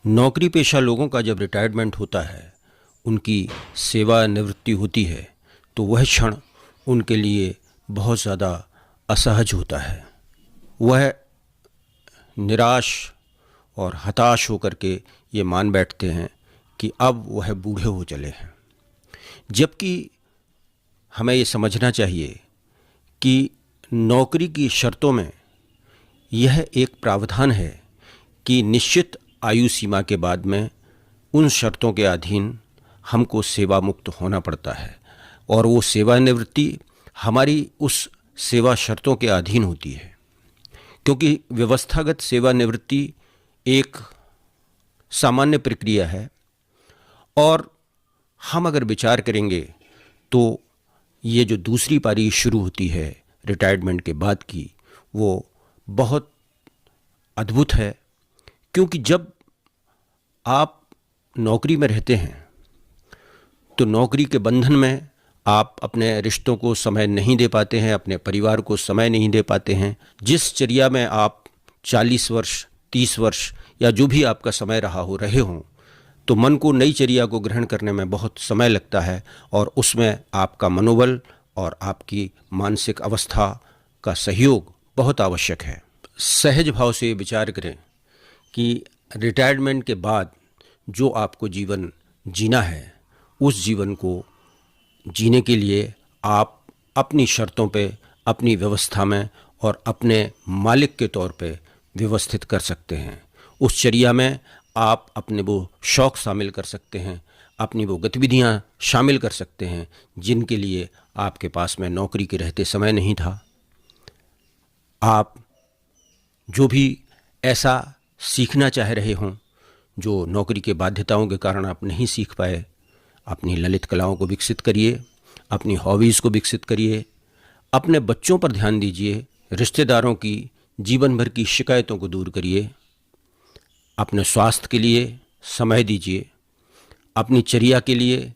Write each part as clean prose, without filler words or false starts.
नौकरी पेशा लोगों का जब रिटायरमेंट होता है, उनकी सेवानिवृत्ति होती है, तो वह क्षण उनके लिए बहुत ज़्यादा असहज होता है। वह निराश और हताश होकर के ये मान बैठते हैं कि अब वह बूढ़े हो चले हैं। जबकि हमें ये समझना चाहिए कि नौकरी की शर्तों में यह एक प्रावधान है कि निश्चित आयु सीमा के बाद में उन शर्तों के अधीन हमको सेवा मुक्त होना पड़ता है और वो सेवानिवृत्ति हमारी उस सेवा शर्तों के अधीन होती है, क्योंकि व्यवस्थागत सेवानिवृत्ति एक सामान्य प्रक्रिया है। और हम अगर विचार करेंगे तो ये जो दूसरी पारी शुरू होती है रिटायरमेंट के बाद की, वो बहुत अद्भुत है। क्योंकि जब आप नौकरी में रहते हैं तो नौकरी के बंधन में आप अपने रिश्तों को समय नहीं दे पाते हैं, अपने परिवार को समय नहीं दे पाते हैं। जिस चर्या में आप 40 वर्ष 30 वर्ष या जो भी आपका समय रहे हों, तो मन को नई चर्या को ग्रहण करने में बहुत समय लगता है और उसमें आपका मनोबल और आपकी मानसिक अवस्था का सहयोग बहुत आवश्यक है। सहज भाव से विचार करें कि रिटायरमेंट के बाद जो आपको जीवन जीना है, उस जीवन को जीने के लिए आप अपनी शर्तों पे, अपनी व्यवस्था में और अपने मालिक के तौर पे व्यवस्थित कर सकते हैं। उस चर्या में आप अपने वो शौक़ शामिल कर सकते हैं, अपनी वो गतिविधियां शामिल कर सकते हैं जिनके लिए आपके पास में नौकरी के रहते समय नहीं था। आप जो भी ऐसा सीखना चाह रहे हों जो नौकरी के बाध्यताओं के कारण आप नहीं सीख पाए, अपनी ललित कलाओं को विकसित करिए, अपनी हॉबीज़ को विकसित करिए, अपने बच्चों पर ध्यान दीजिए, रिश्तेदारों की जीवन भर की शिकायतों को दूर करिए, अपने स्वास्थ्य के लिए समय दीजिए, अपनी चर्या के लिए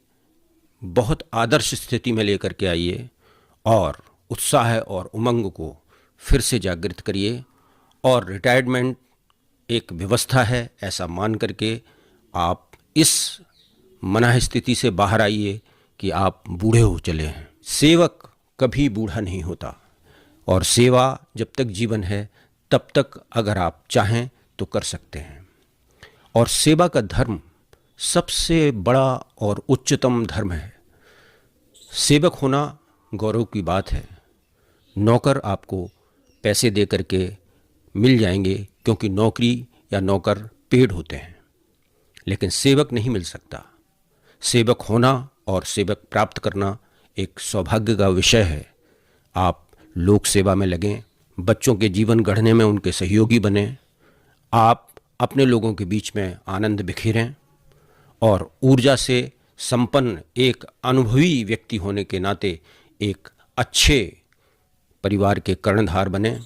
बहुत आदर्श स्थिति में लेकर के आइए और उत्साह और उमंग को फिर से जागृत करिए। और रिटायरमेंट एक व्यवस्था है ऐसा मान करके आप इस मनाह स्थिति से बाहर आइए कि आप बूढ़े हो चले हैं। सेवक कभी बूढ़ा नहीं होता और सेवा जब तक जीवन है तब तक अगर आप चाहें तो कर सकते हैं। और सेवा का धर्म सबसे बड़ा और उच्चतम धर्म है। सेवक होना गौरव की बात है। नौकर आपको पैसे दे करके मिल जाएंगे क्योंकि नौकरी या नौकर पेड होते हैं, लेकिन सेवक नहीं मिल सकता। सेवक होना और सेवक प्राप्त करना एक सौभाग्य का विषय है। आप लोक सेवा में लगें, बच्चों के जीवन गढ़ने में उनके सहयोगी बने, आप अपने लोगों के बीच में आनंद बिखेरें और ऊर्जा से संपन्न एक अनुभवी व्यक्ति होने के नाते एक अच्छे परिवार के कर्णधार बने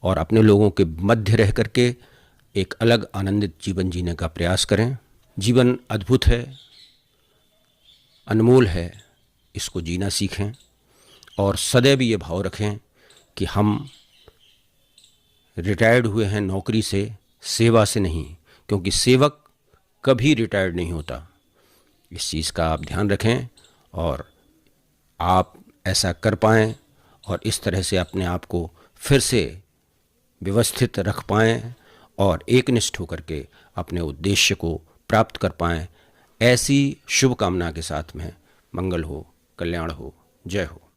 और अपने लोगों के मध्य रह करके एक अलग आनंदित जीवन जीने का प्रयास करें। जीवन अद्भुत है, अनमोल है, इसको जीना सीखें और सदैव ये भाव रखें कि हम रिटायर्ड हुए हैं नौकरी से, सेवा से नहीं, क्योंकि सेवक कभी रिटायर्ड नहीं होता। इस चीज़ का आप ध्यान रखें और आप ऐसा कर पाएँ और इस तरह से अपने आप को फिर से व्यवस्थित रख पाएँ और एकनिष्ठ होकर के अपने उद्देश्य को प्राप्त कर पाएँ। ऐसी शुभकामना के साथ में मंगल हो, कल्याण हो, जय हो।